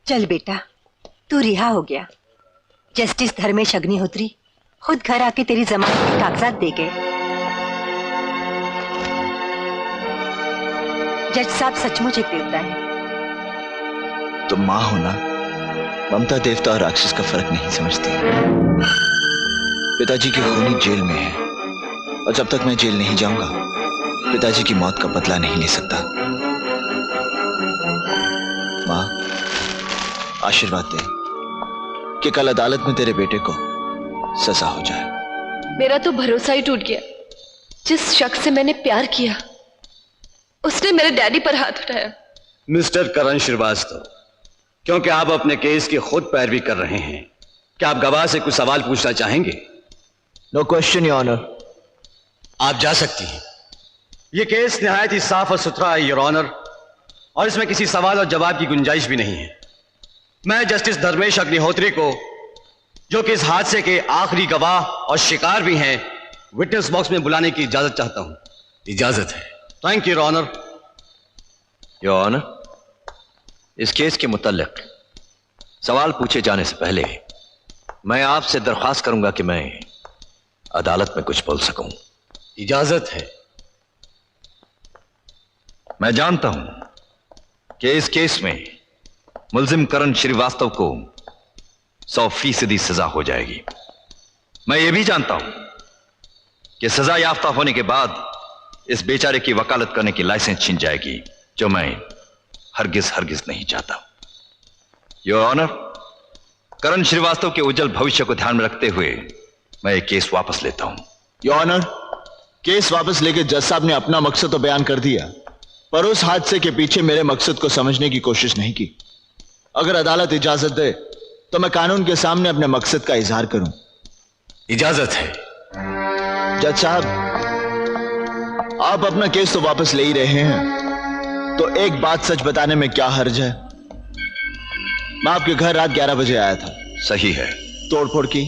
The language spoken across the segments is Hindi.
चल बेटा, तू रिहा हो गया। जस्टिस धर्मेश अग्निहोत्री खुद घर आके तेरी जमानत के कागजात दे गए। जज साहब सचमुच एक देवता है। तुम माँ हो ना, ममता देवता और राक्षस का फर्क नहीं समझती। पिताजी की खूनी जेल में है और जब तक मैं जेल नहीं जाऊंगा पिताजी की मौत का बदला नहीं ले सकता। माँ, आशीर्वाद दे कि कल अदालत में तेरे बेटे को सजा हो जाए। मेरा तो भरोसा ही टूट गया। जिस शख्स से मैंने प्यार किया उसने मेरे डैडी पर हाथ उठाया। मिस्टर करण श्रीवास्तव, क्योंकि आप अपने केस की खुद पैरवी कर रहे हैं, क्या आप गवाह से कुछ सवाल पूछना चाहेंगे? No question your honour. आप जा सकती हैं। यह केस निहायत ही साफ और सुथरा है योर ऑनर, और इसमें किसी सवाल और जवाब की गुंजाइश भी नहीं है। मैं जस्टिस धर्मेश अग्निहोत्री को, जो कि इस हादसे के आखिरी गवाह और शिकार भी हैं, विटनेस बॉक्स में बुलाने की इजाजत चाहता हूं। इजाजत है। Thank you your honour. Your honour, इस केस के मुतल्लिक सवाल पूछे जाने से पहले मैं आपसे दरख्वास्त करूंगा कि मैं अदालत में कुछ बोल सकूं। इजाजत है। मैं जानता हूं कि इस केस में मुल्जिम करण श्रीवास्तव को 100% सजा हो जाएगी। मैं यह भी जानता हूं कि सजा याफ्ता होने के बाद इस बेचारे की वकालत करने की लाइसेंस छीन जाएगी, जो मैं हरगिज नहीं चाहता। योर ऑनर, करण श्रीवास्तव के उज्जवल भविष्य को ध्यान में रखते हुए मैं ये केस वापस लेता हूं। योर ऑनर, केस वापस लेके जज साहब ने अपना मकसद तो बयान कर दिया, पर उस हादसे के पीछे मेरे मकसद को समझने की कोशिश नहीं की। अगर अदालत इजाजत दे तो मैं कानून के सामने अपने मकसद का इजहार करूं। इजाजत है। जज साहब, आप अपना केस तो वापस ले ही रहे हैं, तो एक बात सच बताने में क्या हर्ज है? मैं आपके घर रात 11 बजे आया था। सही है। तोड़फोड़ की,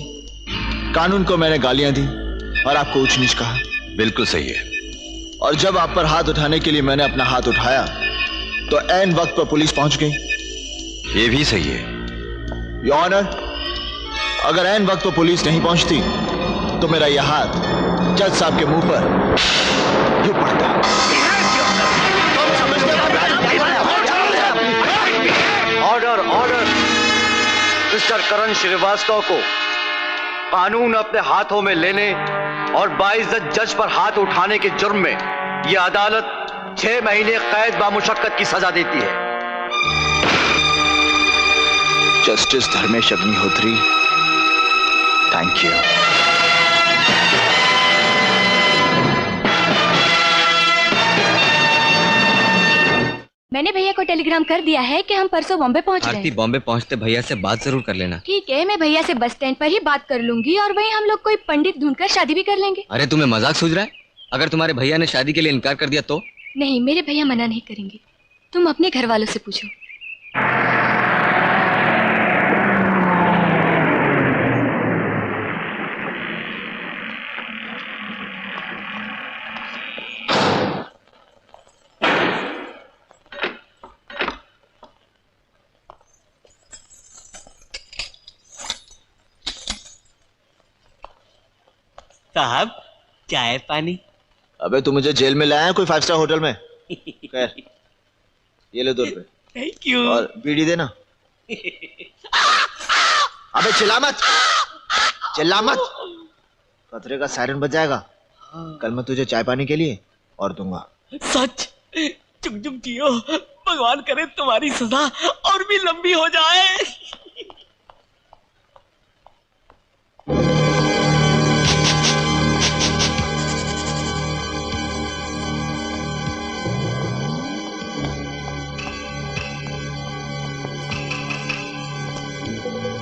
कानून को मैंने गालियां दी और आपको ऊंच नीच कहा। बिल्कुल सही है। और जब आप पर हाथ उठाने के लिए मैंने अपना हाथ उठाया तो ऐन वक्त पर पुलिस पहुंच गई। यह भी सही है। योर ऑनर, अगर ऐन वक्त पर पुलिस नहीं पहुंचती तो मेरा यह हाथ जज साहब के मुंह पर यूं पड़ता। Order order. मिस्टर करण श्रीवास्तव को कानून अपने हाथों में लेने और बाइज्जत जज पर हाथ उठाने के जुर्म में यह अदालत 6 महीने कैद बामुशक्कत की सजा देती है। Justice Dharmesh Agnihotri, thank you. मैंने भैया को टेलीग्राम कर दिया है कि हम परसों बॉम्बे पहुंच रहे हैं। आरती, बॉम्बे पहुंचते भैया से बात जरूर कर लेना। ठीक है, मैं भैया से बस स्टैंड पर ही बात कर लूंगी और वहीं हम लोग कोई पंडित ढूंढकर शादी भी कर लेंगे। अरे तुम्हें मजाक सूझ रहा है? अगर तुम्हारे भैया ने शादी के लिए इनकार कर दिया तो? नहीं, मेरे भैया मना नहीं करेंगे। तुम अपने घर वालों से पूछो। साहब, चाय पानी? अबे तू मुझे जेल में लाया कोई 5 स्टार होटल में? खैर, ये ले 2 रुपए। Thank you. और बीड़ी देना। अबे चिल्ला मत, चिल्ला मत। खतरे का सायरन बज जाएगा। कल मैं तुझे चाय पानी के लिए और दूंगा। सच? चुप चुप जियो, भगवान करे तुम्हारी सजा और भी लंबी हो जाए।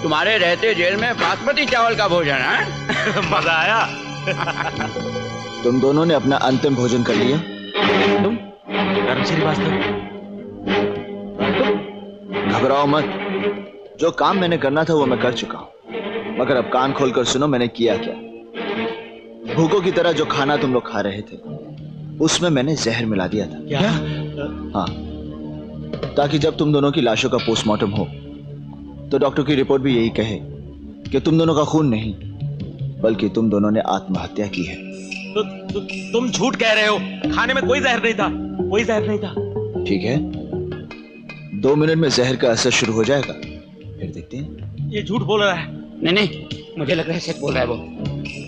तुम्हारे रहते जेल में बासमती चावल का भोजन है। मजा आया। तुम दोनों ने अपना अंतिम भोजन कर लिया? तुम करण श्रीवास्तव? घबराओ मत, जो काम मैंने करना था वो मैं कर चुका हूं। मगर अब कान खोलकर सुनो मैंने किया क्या। भूखों की तरह जो खाना तुम लोग खा रहे थे उसमें मैंने जहर मिला दिया था। क्या? हाँ, ताकि जब तुम दोनों की लाशों का पोस्टमार्टम हो तो डॉक्टर की रिपोर्ट भी यही कहे कि तुम दोनों का खून नहीं बल्कि तुम दोनों ने आत्महत्या की है। तुम झूठ कह रहे हो। खाने में कोई जहर नहीं था, कोई जहर नहीं था। ठीक है, 2 मिनट में जहर का असर शुरू हो जाएगा, फिर देखते हैं। ये झूठ बोल रहा है। नहीं, मुझे लग रहा है सच बोल रहा है वो।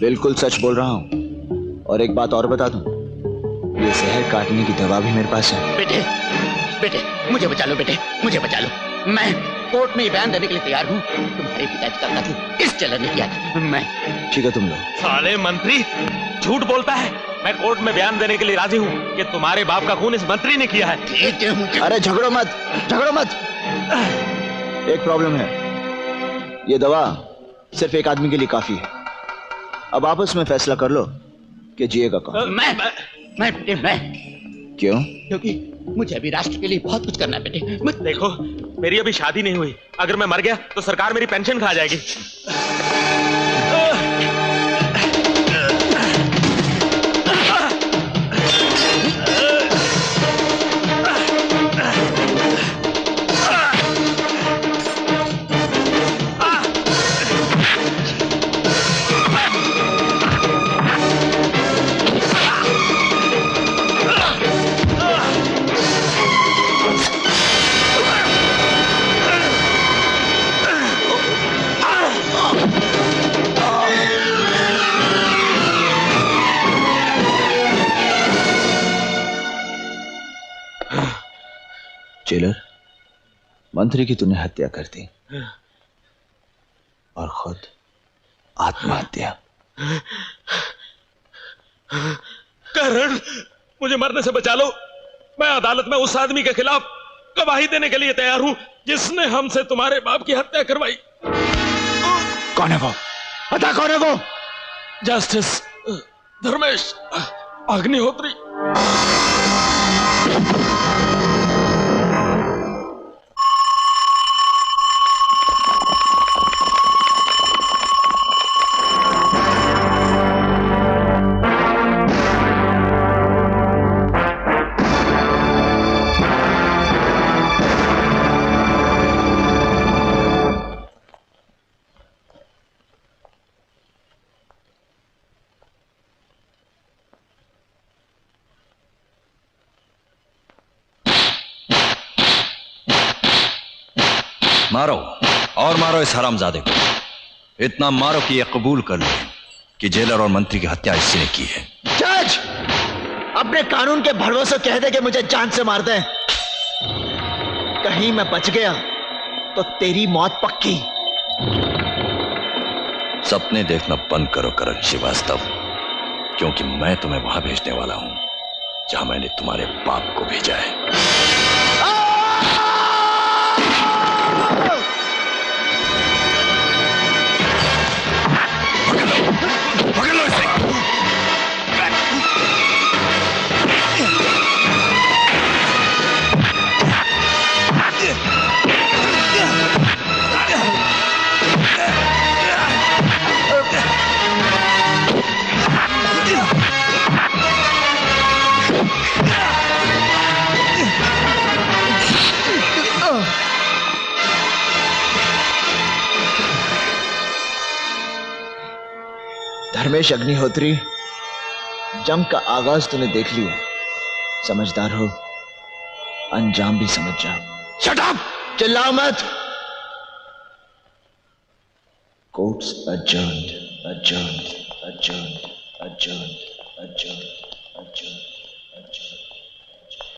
बिल्कुल सच बोल रहा हूं। और एक बात और बता दूं, ये जहर काटने की दवा भी मेरे पास है। बेटे मुझे बचा लो, बेटे मुझे बचा लो। मैं कोर्ट में बयान देने के लिए तैयार हूँ। तुम्हारे पिताजी का कत्ल इस चलन ने किया था। मैं ठीक है, तुम लोग। साले मंत्री झूठ बोलता है। मैं कोर्ट में बयान देने के लिए राजी हूँ कि तुम्हारे बाप का खून इस मंत्री ने किया है। अरे झगड़ो मत, झगड़ो मत। एक प्रॉब्लम है, ये दवा सिर्फ एक आदमी के लिए काफी है। अब आपस में फैसला कर लो कि जिएगा कौन। मैं क्यों? क्योंकि मुझे अभी राष्ट्र के लिए बहुत कुछ करना है बेटे। देखो, मेरी अभी शादी नहीं हुई। अगर मैं मर गया तो सरकार मेरी पेंशन खा जाएगी। जेलर, मंत्री की तूने हत्या कर दी और खुद आत्महत्या। करण, मुझे मरने से बचा लो। मैं अदालत में उस आदमी के खिलाफ गवाही देने के लिए तैयार हूं जिसने हमसे तुम्हारे बाप की हत्या करवाई। कौन है वो? बता, कौन है वो? जस्टिस धर्मेश अग्निहोत्री। मारो और मारो इस हरामजादे को। इतना मारो कि ये कबूल कर ले कि जेलर और मंत्री की हत्या इसी ने की है। जज, अपने कानून के भरोसे कह दे कि मुझे जान से मार दे। कहीं मैं बच गया तो तेरी मौत पक्की। सपने देखना बंद करो करण श्रीवास्तव, क्योंकि मैं तुम्हें वहां भेजने वाला हूं जहां मैंने तुम्हारे बाप को भेजा है। पकड़ लो इसे। धर्मेश अग्निहोत्री, जंग का आगाज तूने देख लिया। समझदार हो, अंजाम भी समझ जाओ। Shut up! चिल्लाओ मत। Courts adjourned, adjourned, adjourned, adjourned, adjourned.